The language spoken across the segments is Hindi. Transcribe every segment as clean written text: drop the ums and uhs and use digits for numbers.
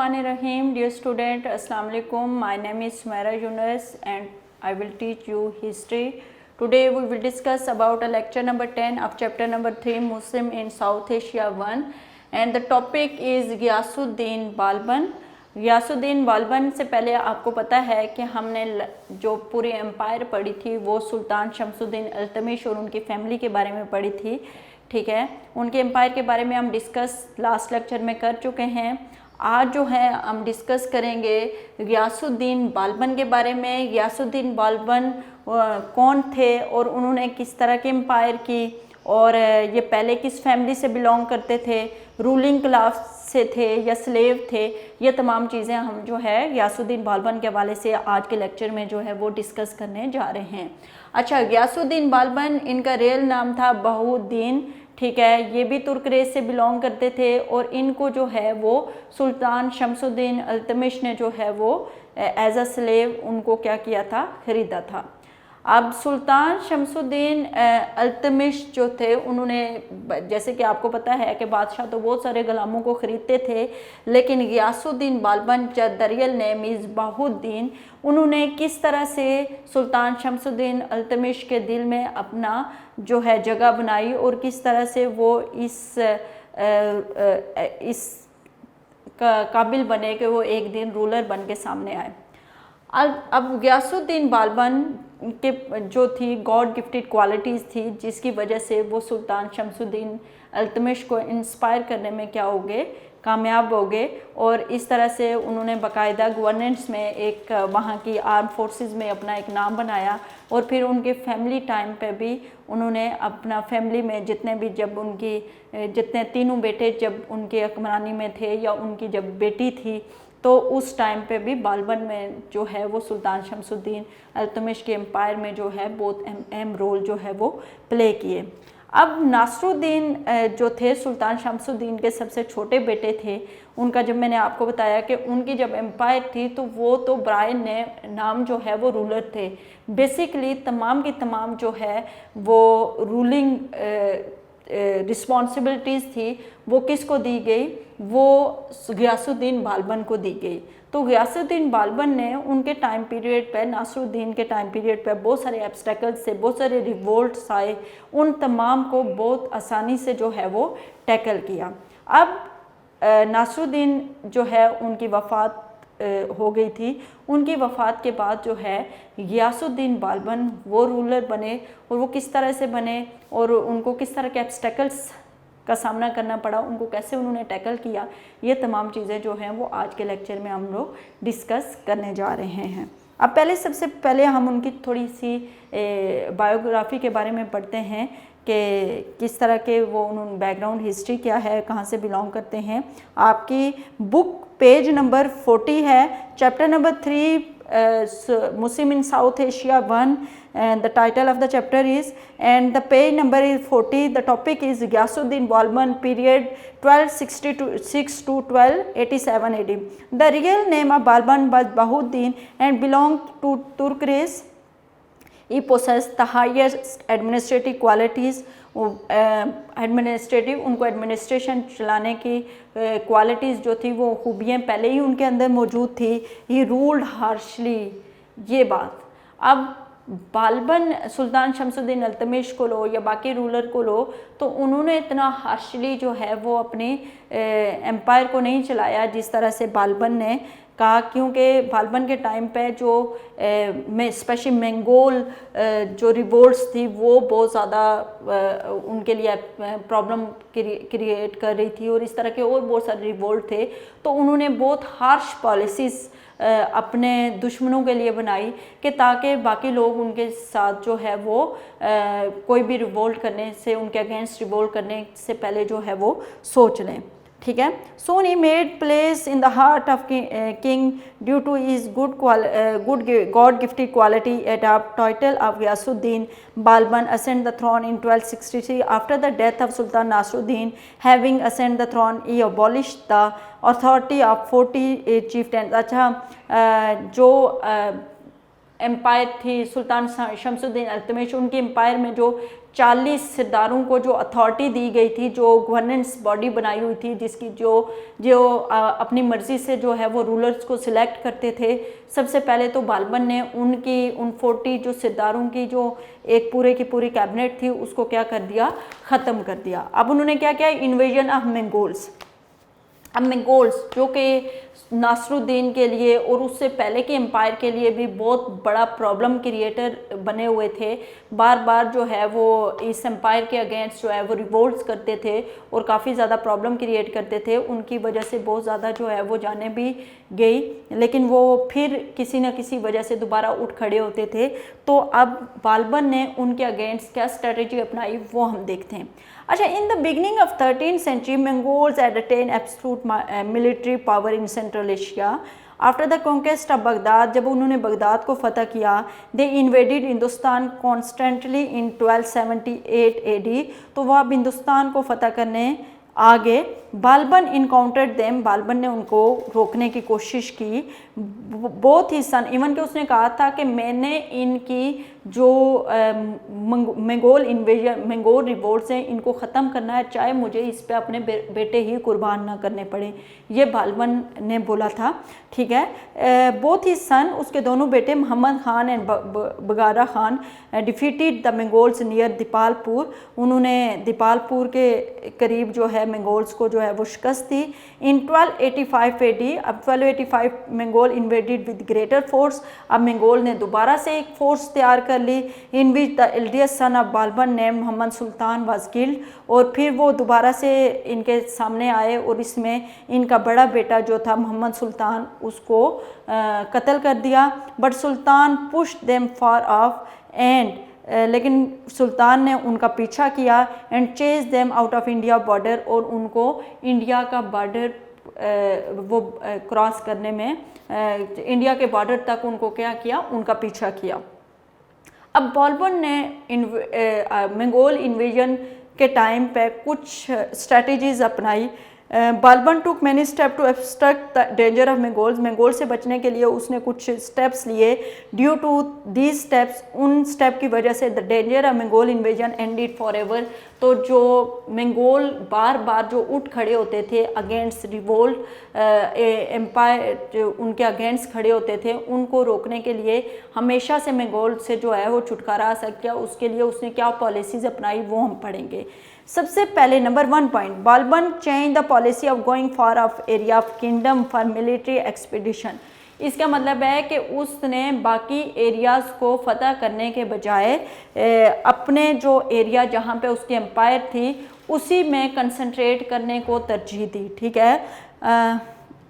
Bismillahirrahmanirrahim. Dear student, Assalamu alaikum. My name is Sumaira Yunus and I will teach you history. Today we will discuss about a lecture number 10 of chapter number 3 Muslim in South Asia 1 and the topic is Ghiyasuddin Balban. Ghiyasuddin बाल्बन से पहले आपको पता है कि हमने जो पूरी एम्पायर पढ़ी थी वो सुल्तान शमसुद्दीन अल्तमिश और उनकी फैमिली के बारे में पढ़ी थी। ठीक है, उनके एम्पायर के बारे में हम डिस्कस लास्ट लेक्चर में कर चुके हैं। आज जो है हम डिस्कस करेंगे गियासुद्दीन बाल्बन के बारे में। गियासुद्दीन बाल्बन कौन थे और उन्होंने किस तरह की एम्पायर की और ये पहले किस फैमिली से बिलोंग करते थे, रूलिंग क्लास से थे या स्लेव थे, ये तमाम चीज़ें हम जो है गियासुद्दीन बाल्बन के हवाले से आज के लेक्चर में जो है वो डिस्कस करने जा रहे हैं। अच्छा, गियासुद्दीन बाल्बन इनका रियल नाम था बहाउद्दीन। ठीक है, ये भी तुर्क रेस से बिलोंग करते थे और इनको जो है वो सुल्तान शमसुद्दीन अल्तमिश ने जो है वो एज अ स्लेव उनको क्या किया था, ख़रीदा था। अब सुल्तान शमसुद्दीन अल्तमिश जो थे उन्होंने, जैसे कि आपको पता है कि बादशाह तो बहुत सारे गुलामों को ख़रीदते थे, लेकिन Ghiyasuddin Balban the real name is Bahauddin, उन्होंने किस तरह से सुल्तान शमसुद्दीन अल्तमिश के दिल में अपना जो है जगह बनाई और किस तरह से वो इस काबिल बने कि वो एक दिन रूलर बन के सामने आए। अब गियासुद्दीन बाल्बन के जो थी गॉड गिफ्टेड क्वालिटीज़ थी जिसकी वजह से वो सुल्तान शमसुद्दीन अल्तमिश को इंस्पायर करने में क्या हो गए, कामयाब हो गए और इस तरह से उन्होंने बाकायदा गवर्नेंस में एक वहाँ की आर्म फोर्सेस में अपना एक नाम बनाया और फिर उनके फैमिली टाइम पे भी उन्होंने अपना फैमिली में जितने भी जब उनकी जितने तीनों बेटे जब उनके हुक्मरानी में थे या उनकी जब बेटी थी तो उस टाइम पे भी बाल्बन में जो है वो सुल्तान शमसुद्दीन अल्तमिश के एम्पायर में जो है बहुत अहम रोल जो है वो प्ले किए। अब नासरुद्दीन जो थे सुल्तान शमसुद्दीन के सबसे छोटे बेटे थे, उनका जब मैंने आपको बताया कि उनकी जब एम्पायर थी तो वो तो ब्रायन ने नाम जो है वो रूलर थे। बेसिकली तमाम की तमाम जो है वो रूलिंग रिस्पॉन्सिबिलिटीज़ थी वो किसको दी गई, वो गियासुद्दीन बाल्बन को दी गई। तो गियासुद्दीन बाल्बन ने उनके टाइम पीरियड पर, नासरुद्दीन के टाइम पीरियड पर बहुत सारे एब्स्टेकल्स से, बहुत सारे रिवोल्ट्स आए, उन तमाम को बहुत आसानी से जो है वो टैकल किया। अब नासरुद्दीन जो है उनकी वफ़ात हो गई थी। उनकी वफ़ात के बाद जो है गियासुद्दीन बाल्बन वो रूलर बने और वो किस तरह से बने और उनको किस तरह के एब्स्टेकल्स का सामना करना पड़ा, उनको कैसे उन्होंने टैकल किया, ये तमाम चीज़ें जो हैं वो आज के लेक्चर में हम लोग डिस्कस करने जा रहे हैं। अब सबसे पहले हम उनकी थोड़ी सी बायोग्राफी के बारे में पढ़ते हैं कि किस तरह के वो उन्होंने बैकग्राउंड हिस्ट्री क्या है, कहाँ से बिलोंग करते हैं। आपकी बुक पेज नंबर 40 है, chapter number 3 Muslim in south Asia 1 and the title of the chapter is, and the page number is 40. The topic is Ghiyasuddin Balban period 1266 to 1287 AD. The real name of Balban was Bahuddin and belonged to Turk race. He possessed the highest administrative qualities. Administrative, उनको एडमिनिस्ट्रेशन चलाने की क्वालिटीज़ जो थी वो खूबियाँ पहले ही उनके अंदर मौजूद थी। ही रूल्ड हार्शली, ये बात। अब बाल्बन सुल्तान शमसुद्दीन अल्तमिश को लो या बाकी रूलर को लो तो उन्होंने इतना हार्शली जो है वो अपनी एम्पायर को नहीं चलाया जिस तरह से बाल्बन ने कहा, क्योंकि बाल्बन के टाइम पे जो स्पेशली मंगोल जो रिवोल्ट्स थी वो बहुत ज़्यादा उनके लिए प्रॉब्लम क्रिएट कर रही थी और इस तरह के और बहुत सारे रिवोल्ट थे। तो उन्होंने बहुत हार्श पॉलिसीज़ अपने दुश्मनों के लिए बनाई कि ताकि बाकी लोग उनके साथ जो है वो कोई भी रिवोल्ट करने से, उनके अगेंस्ट रिवोल्ट करने से पहले जो है वो सोच लें। ठीक है, soon he made place in the heart of king due to his good God gifted quality. Adopt title of Ghiyasuddin Balban ascend the throne in 1263 after the death of Sultan Nasruddin. Having ascend the throne, he abolished the authority of 40 chieftains. अच्छा, जो एम्पायर थी सुल्तान शमसुद्दीन इल्तुतमिश, उनकी एम्पायर में जो 40 सरदारों को जो अथॉरिटी दी गई थी, जो गवर्नेंस बॉडी बनाई हुई थी, जिसकी जो जो अपनी मर्ज़ी से जो है वो रूलर्स को सिलेक्ट करते थे। सबसे पहले तो बालबन ने उन 40 जो सरदारों की जो एक पूरे की पूरी कैबिनेट थी उसको क्या कर दिया, ख़त्म कर दिया। अब उन्होंने क्या किया, इन्वेजन ऑफ मंगोल्स। अब मंगोल्स जो कि नासरुद्दीन के लिए और उससे पहले के एम्पायर के लिए भी बहुत बड़ा प्रॉब्लम क्रिएटर बने हुए थे। बार बार जो है वो इस एम्पायर के अगेंस्ट जो है वो रिवोल्ट्स करते थे और काफ़ी ज़्यादा प्रॉब्लम क्रिएट करते थे। उनकी वजह से बहुत ज़्यादा जो है वो जानें भी गई, लेकिन वो फिर किसी न किसी वजह से दोबारा उठ खड़े होते थे। तो अब बालबन ने उनके अगेंस्ट क्या स्ट्रेटजी अपनाई वो हम देखते हैं। अच्छा, in the beginning of 13th century Mongols had attained absolute military power in Central Asia. After the conquest of Baghdad, जब उन्होंने बगदाद को फतह किया, they invaded Hindustan constantly in 1278 AD, तो वह अब हिंदुस्तान को फतह करने आ गए। बालबन इनकाउंटर्ड देम, बालबन ने उनको रोकने की कोशिश की। बहुत ही सन इवन कि उसने कहा था कि मैंने इनकी जो मंगोल इन्वेजन मंगोल रिवोल्ट्स हैं इनको ख़त्म करना है, चाहे मुझे इस पे अपने बेटे ही कुर्बान ना करने पड़े, ये बालबन ने बोला था। ठीक है, बहुत ही सन उसके दोनों बेटे Mohammad Khan and Bughra Khan defeated the Mongols near Dipalpur, उन्होंने दीपालपुर के करीब जो है मंगोल्स को जो है वो शिकस्त दी। इन 1285 AD, अब 1285 Mongol invaded with greater force, अब मंगोल ने दोबारा से एक फोर्स तैयार कर ली, in which the eldest son of Balban name Mohammad Sultan was killed, और फिर वो दोबारा से इनके सामने आए और इसमें इनका बड़ा बेटा जो था मोहम्मद सुल्तान उसको कत्ल कर दिया। But Sultan pushed them far of and, लेकिन सुल्तान ने उनका पीछा किया and chase them out of India border, और उनको इंडिया का बॉर्डर वो क्रॉस करने में इंडिया के बॉर्डर तक उनको क्या किया, उनका पीछा किया। अब बालबन ने मंगोल इन्वेजन के टाइम पे कुछ स्ट्रेटजीज अपनाई। Balban took many step to obstruct the danger of Mongols, Mongol से बचने के लिए उसने कुछ स्टेप्स लिए। ड्यू टू दीज स्टेप्स, उन स्टेप की वजह से the danger of Mongol invasion ended for ever, तो जो मंगोल बार बार जो उठ खड़े होते थे अगेंस्ट रिवोल्ट एम्पायर, जो उनके अगेंस्ट खड़े होते थे, उनको रोकने के लिए हमेशा से मंगोल से जो है वो छुटकारा आ सके, उसके लिए उसने क्या पॉलिसीज़ अपनाई वो हम पढ़ेंगे। सबसे पहले number 1 point, Balban change the policy of going for of area of kingdom for military expedition. इसका मतलब है कि उसने बाकी एरियाज़ को फतह करने के बजाय अपने जो एरिया जहाँ पे उसकी एम्पायर थी उसी में कंसंट्रेट करने को तरजीह दी। ठीक है,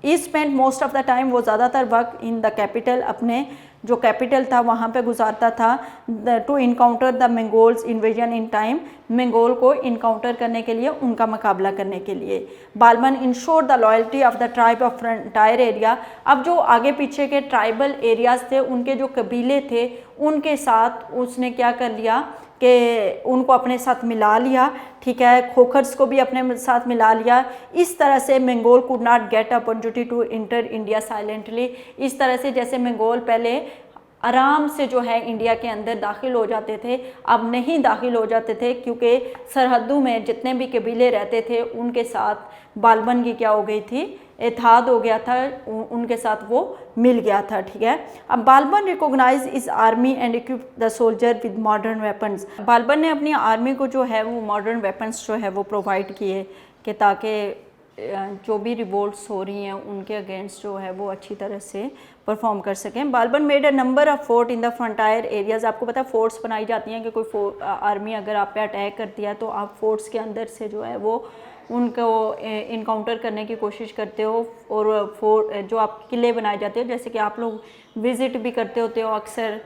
he spend most of the time, वो ज़्यादातर वक्त इन द कैपिटल, अपने जो कैपिटल था वहाँ पे गुजारता था। To encounter the Mongols invasion in time, Mongol को इनकाउंटर करने के लिए, उनका मुकाबला करने के लिए। Balban ensure the loyalty of the tribe of frontier area, अब जो आगे पीछे के ट्राइबल एरियाज़ थे, उनके जो कबीले थे, उनके साथ उसने क्या कर लिया कि उनको अपने साथ मिला लिया। ठीक है, खोखर्स को भी अपने साथ मिला लिया। इस तरह से Mongol could not get opportunity to enter India silently, इस तरह से जैसे मंगोल पहले आराम से जो है इंडिया के अंदर दाखिल हो जाते थे, अब नहीं दाखिल हो जाते थे, क्योंकि सरहदों में जितने भी कबीले रहते थे उनके साथ बालबन की क्या हो गई थी, इत्तेहाद हो गया था, उनके साथ वो मिल गया था। ठीक है, अब Balban recognise his army and equip the soldier with modern weapons, Balban ने अपनी आर्मी को जो है वो मॉडर्न वेपन्स जो है वो प्रोवाइड किए कि ताकि जो भी रिवोल्ट्स हो रही हैं उनके अगेंस्ट जो है वो अच्छी तरह से परफॉर्म कर सकें। Balban made a number of fort in the frontier areas, आपको पता है फोर्ट्स बनाई जाती हैं कि कोई आर्मी अगर आप पे अटैक करती है तो आप फोर्ट्स के अंदर से जो है वो उनको इनकाउंटर करने की कोशिश करते हो, और फोर्ट जो आप किले बनाए जाते हो, जैसे कि आप लोग विज़िट भी करते होते हो अक्सर,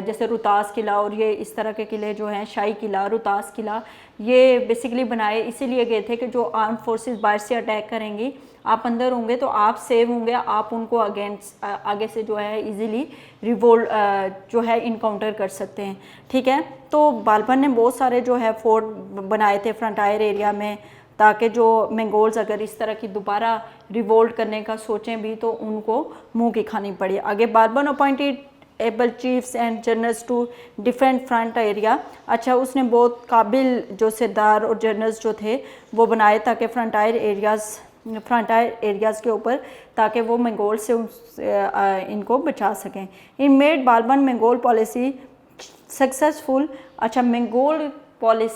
जैसे रोहतास किला और ये इस तरह के किले जो हैं, शाही किला, रोहतास किला, ये बेसिकली बनाए इसीलिए गए थे कि जो आर्म फोर्सेस बाहर से अटैक करेंगी, आप अंदर होंगे तो आप सेव होंगे, आप उनको अगेंस्ट आगे से जो है इजीली रिवोल्ट जो है इनकाउंटर कर सकते हैं। ठीक है, तो बालबन ने बहुत सारे जो है फोर्ट बनाए थे फ्रंटायर एरिया में, ताकि जो मंगोल्स अगर इस तरह की दोबारा रिवोल्ट करने का सोचें भी तो उनको मुंह की खानी पड़ी। आगे Balban appointed able chiefs and generals to defend front area. अच्छा, उसने बहुत काबिल जो सरदार और जनरल्स जो थे वो बनाए ताकि फ्रंटायर एरियाज़ के ऊपर, ताकि वो मंगोल से इनको बचा सकें। In made Balban Mongol policy successful. अच्छा, मंगोल्स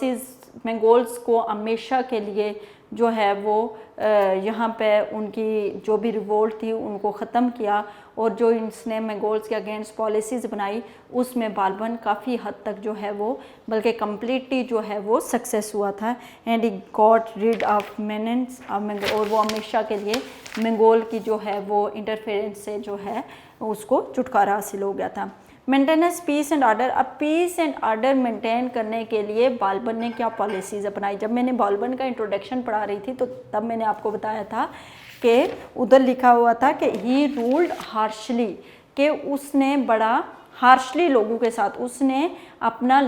को हमेशा के लिए जो है वो यहाँ पे उनकी जो भी रिवोल्ट थी उनको ख़त्म किया, और जो इसने मंगोल्स के अगेंस्ट पॉलिसीज़ बनाई उसमें बालबन काफ़ी हद तक जो है वो, बल्कि कम्प्लीटली जो है वो सक्सेस हुआ था। And he got rid of menace, और वो हमेशा के लिए मंगोल की जो है वो इंटरफेरेंस से जो है उसको छुटकारा हासिल हो गया था। Maintenance peace and order. अब पीस एंड ऑर्डर मेंटेन करने के लिए बालबन ने क्या पॉलिसीज़ अपनाई। जब मैंने बालबन का इंट्रोडक्शन पढ़ा रही थी तो तब मैंने आपको बताया था कि उधर लिखा हुआ था कि ही रूल्ड हार्शली, कि उसने बड़ा हार्शली लोगों के साथ उसने अपना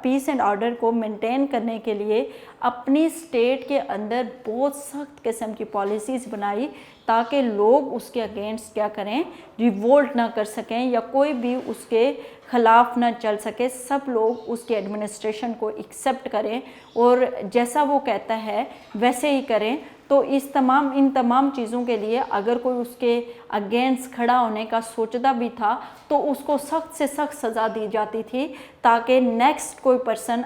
पीस एंड ऑर्डर को मेंटेन करने के लिए अपनी स्टेट के अंदर बहुत सख्त किस्म की पॉलिसीज़ बनाई, ताकि लोग उसके अगेंस्ट क्या करें, रिवोल्ट ना कर सकें या कोई भी उसके ख़िलाफ़ ना चल सके। सब लोग उसके एडमिनिस्ट्रेशन को एक्सेप्ट करें और जैसा वो कहता है वैसे ही करें। तो इन तमाम चीज़ों के लिए अगर कोई उसके अगेंस्ट खड़ा होने का सोचता भी था तो उसको सख्त से सख्त सज़ा दी जाती थी, ताकि नेक्स्ट कोई पर्सन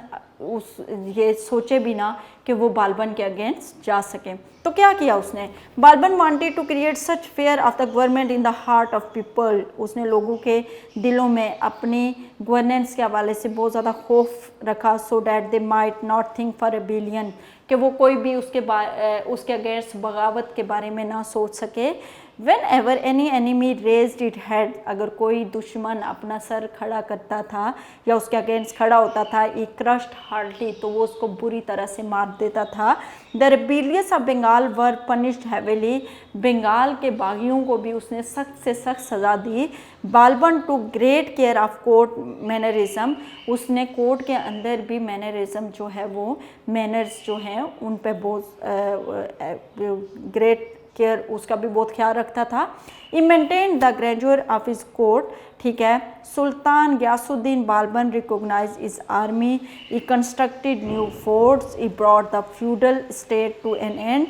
ये सोचे भी ना कि वो बालबन के अगेंस्ट जा सके। तो क्या किया उसने, Balban wanted to create such fear of the government in the heart of people. उसने लोगों के दिलों में अपनी गवर्नेंस के हवाले से बहुत ज़्यादा खौफ रखा, so that they might not think for rebellion, कि वो कोई भी उसके अगेंस्ट बगावत के बारे में ना सोच सके। When ever any enemy raised it head, अगर कोई दुश्मन अपना सर खड़ा करता था या उसके अगेंस्ट खड़ा होता था, ई क्रश्ड हार्डली, तो वो उसको बुरी तरह से मार देता था। The rebellious of Bengal were punished heavily, Bengal के बागियों को भी उसने सख्त से सख्त सज़ा दी। Balban took great care of court mannerism, उसने कोर्ट के अंदर भी मैनरिज्म जो है वो मैनर्स जो हैं उन पे बहुत ग्रेट केयर, उसका भी बहुत ख्याल रखता था। He maintain the grandeur of his court, ठीक है। Sultan Ghiyasuddin Balban recognise his army, he constructed new forts, he brought the feudal state to an end.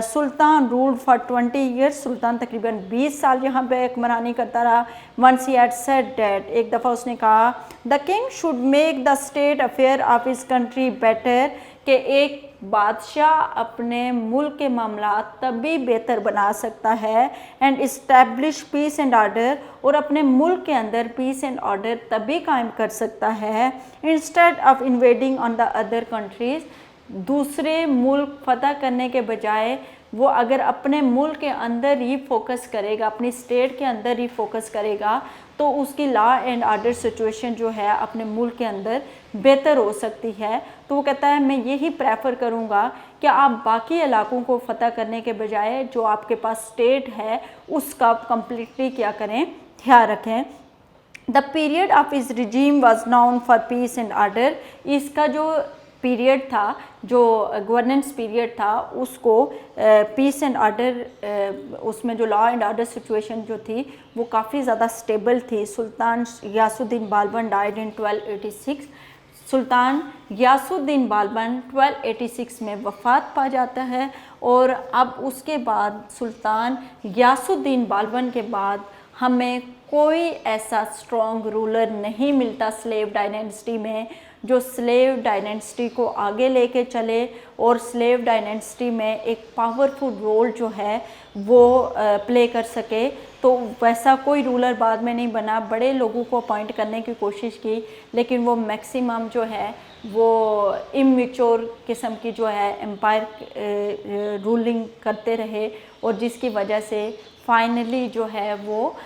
Sultan ruled for 20 years, सुल्तान तकरीबन 20 साल यहाँ पे हुक्मरानी करता रहा। Once he had said that, एक दफ़ा उसने कहा, the king should make the state affair of his country better, कि एक बादशाह अपने मुल्क के मामलात तभी बेहतर बना सकता है, and establish peace and order, और अपने मुल्क के अंदर पीस एंड ऑर्डर तभी कायम कर सकता है, instead of invading on the other countries, दूसरे मुल्क फतह करने के बजाय वो अगर अपने मुल्क के अंदर ही फोकस करेगा, अपनी स्टेट के अंदर ही फोकस करेगा, तो उसकी लॉ एंड ऑर्डर सिचुएशन जो है अपने मुल्क के अंदर बेहतर हो सकती है। तो वो कहता है मैं यही प्रेफर करूँगा कि आप बाकी इलाकों को फतह करने के बजाय जो आपके पास स्टेट है उसका कम्प्लीटली क्या करें, ख्याल रखें। द पीरियड ऑफ इस regime was noun for piece and order, इसका जो पीरियड था, जो गवर्नेंस पीरियड था, उसको पीस एंड ऑर्डर, उसमें जो लॉ एंड ऑर्डर सिचुएशन जो थी वो काफ़ी ज़्यादा स्टेबल थी। सुल्तान गयासुद्दीन बालबन डाइड इन 1286, सुल्तान गयासुद्दीन बालबन 1286 में वफ़ात पा जाता है। और अब उसके बाद सुल्तान गयासुद्दीन बालबन के बाद हमें कोई ऐसा स्ट्रॉन्ग रूलर नहीं मिलता स्लेव डायनेस्टी में जो स्लेव डायनेस्टी को आगे लेके चले और स्लेव डायनेस्टी में एक पावरफुल रोल जो है वो प्ले कर सके। तो वैसा कोई रूलर बाद में नहीं बना, बड़े लोगों को अपॉइंट करने की कोशिश की, लेकिन वो मैक्सिमम जो है वो इमेच्योर किस्म की जो है एम्पायर रूलिंग करते रहे, और जिसकी वजह से फाइनली जो है वो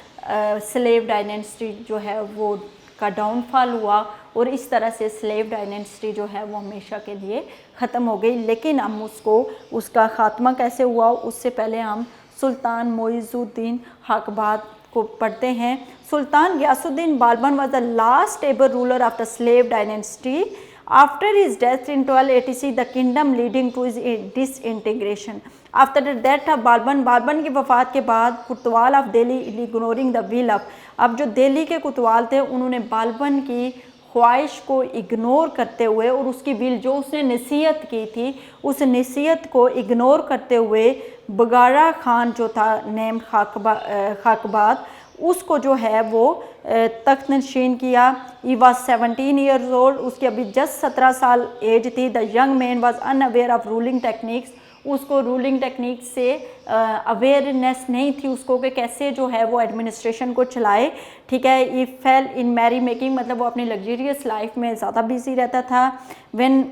स्लेव डायनेस्टी जो है वो का डाउनफॉल हुआ, और इस तरह से स्लेव डायनेस्टी जो है वो हमेशा के लिए ख़त्म हो गई। लेकिन हम उसका ख़ात्मा कैसे हुआ उससे पहले हम सुल्तान मोइज़ुद्दीन हकबाद को पढ़ते हैं। Sultan Ghiyasuddin Balban was the last ever ruler of the slave dynasty. After his death in 1286 the kingdom leading to his disintegration. After the death of Balban, Balban की वफ़ात के बाद kotwal of Delhi ignoring the will of, अब जो दिल्ली के कोतवाल थे उन्होंने बालबन की ख्वाहिश को इग्नोर करते हुए और उसकी विल जो उसने नसीहत की थी उस नसीहत को इग्नोर करते हुए बगारा खान जो था नेम खाकबाद, उसको जो है वो तख्त नशीन किया। ही वॉज 17 ईयर्स ओल्ड, उसकी अभी जस्ट 17 साल एज थी। The young man was unaware of ruling techniques, उसको रूलिंग टेक्निक से अवेयरनेस नहीं थी उसको कि कैसे जो है वो एडमिनिस्ट्रेशन को चलाए, ठीक है। ई फेल इन मैरी मेकिंग, मतलब वो अपनी लग्जरियस लाइफ में ज़्यादा बिजी रहता था। When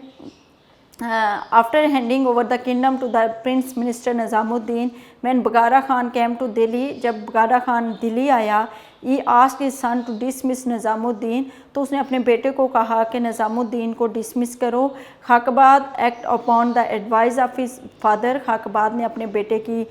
after handing over the kingdom to the prince minister Nizamuddin, when Bughra Khan came to Delhi, जब बगारा खान दिल्ली आया, he asked his son to dismiss Nizamuddin, तो उसने अपने बेटे को कहा कि निज़ामुद्दीन को डिसमिस करो। Kaiqubad act upon the advice of his father, Kaiqubad ने अपने बेटे की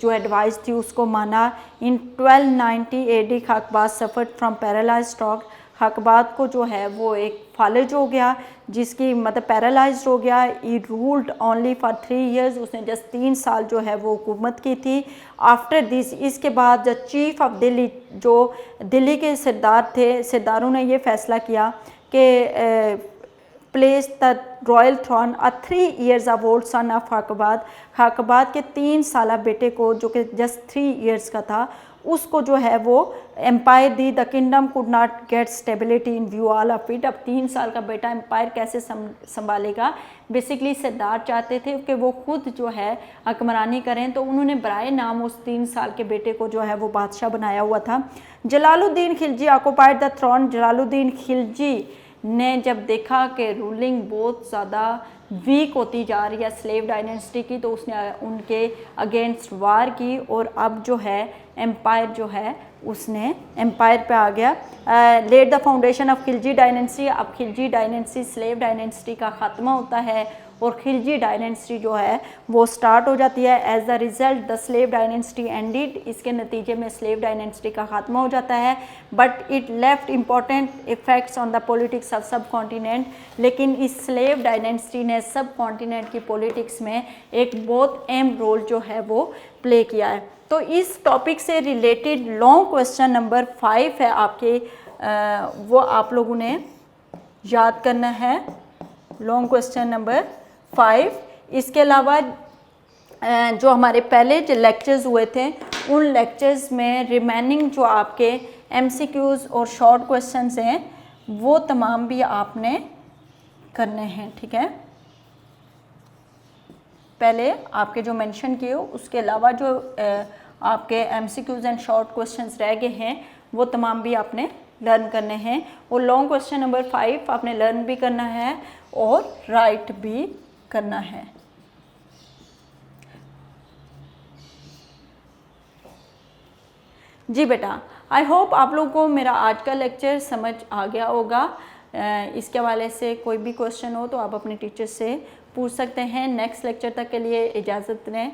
जो एडवाइस थी उसको माना। In 1290 AD Kaiqubad suffered from paralyse stroke, Kaiqubad को जो है वो एक फालिज हो गया जिसकी मतलब पैरालाइज्ड हो गया। ई रूल्ड ओनली फॉर 3 ईयर्स, उसने जस्ट 3 साल जो है वो हुकूमत की थी। आफ्टर दिस, इसके बाद द चीफ ऑफ दिल्ली, जो दिल्ली के सरदार थे, सरदारों ने ये फैसला किया कि place the royal throne a 3 years of old son of Kaiqubad, Kaiqubad के 3 साल बेटे को जो कि जस्ट 3 ईयर्स का था उसको जो है वो एम्पायर दी। The kingdom could not get stability in view of all of, it 3 साल का बेटा एम्पायर कैसे संभालेगा। बेसिकली सरदार चाहते थे कि वो खुद जो है हुक्मरानी करें, तो उन्होंने बराए नाम उस 3 साल के बेटे को जो है वो बादशाह बनाया हुआ था। Jalaluddin Khilji occupied the throne, Jalaluddin Khilji ने जब देखा कि रूलिंग बहुत ज़्यादा वीक होती जा रही है स्लेव डायनेस्टी की, तो उसने उनके अगेंस्ट वार की और अब जो है एम्पायर जो है उसने एम्पायर पे आ गया। Let the foundation of Khilji dynasty, अब खिलजी डायनेस्टी स्लेव डायनेस्टी का ख़त्मा होता है और खिलजी डायनेस्टी जो है वो स्टार्ट हो जाती है। As the result the slave dynasty ended, इसके नतीजे में स्लेव डायनेस्टी का ख़त्मा हो जाता है। But it left important effects on the politics of सब कॉन्टिनेंट, लेकिन इस स्लेव डायनेस्टी ने सब कॉन्टिनेंट की पॉलिटिक्स में एक बहुत अहम रोल जो है वो प्ले किया है। तो इस टॉपिक से रिलेटेड लॉन्ग क्वेश्चन नंबर 5 है आपके, वो आप लोगों ने याद करना है, लॉन्ग क्वेश्चन नंबर 5। इसके अलावा जो हमारे पहले जो लेक्चर्स हुए थे उन लेक्चर्स में रिमेनिंग जो आपके MCQs और शॉर्ट क्वेश्चंस हैं वो तमाम भी आपने करने हैं, ठीक है। पहले आपके जो मेंशन किए उसके अलावा जो आपके MCQs एंड शॉर्ट क्वेश्चंस रह गए हैं वो तमाम भी आपने लर्न करने हैं। और लॉन्ग क्वेश्चन नंबर 5 आपने लर्न भी करना है और राइट भी करना है। जी बेटा, आई होप आप लोगों को मेरा आज का लेक्चर समझ आ गया होगा। इसके हवाले से कोई भी क्वेश्चन हो तो आप अपने टीचर से पूछ सकते हैं। नेक्स्ट लेक्चर तक के लिए इजाज़त दें।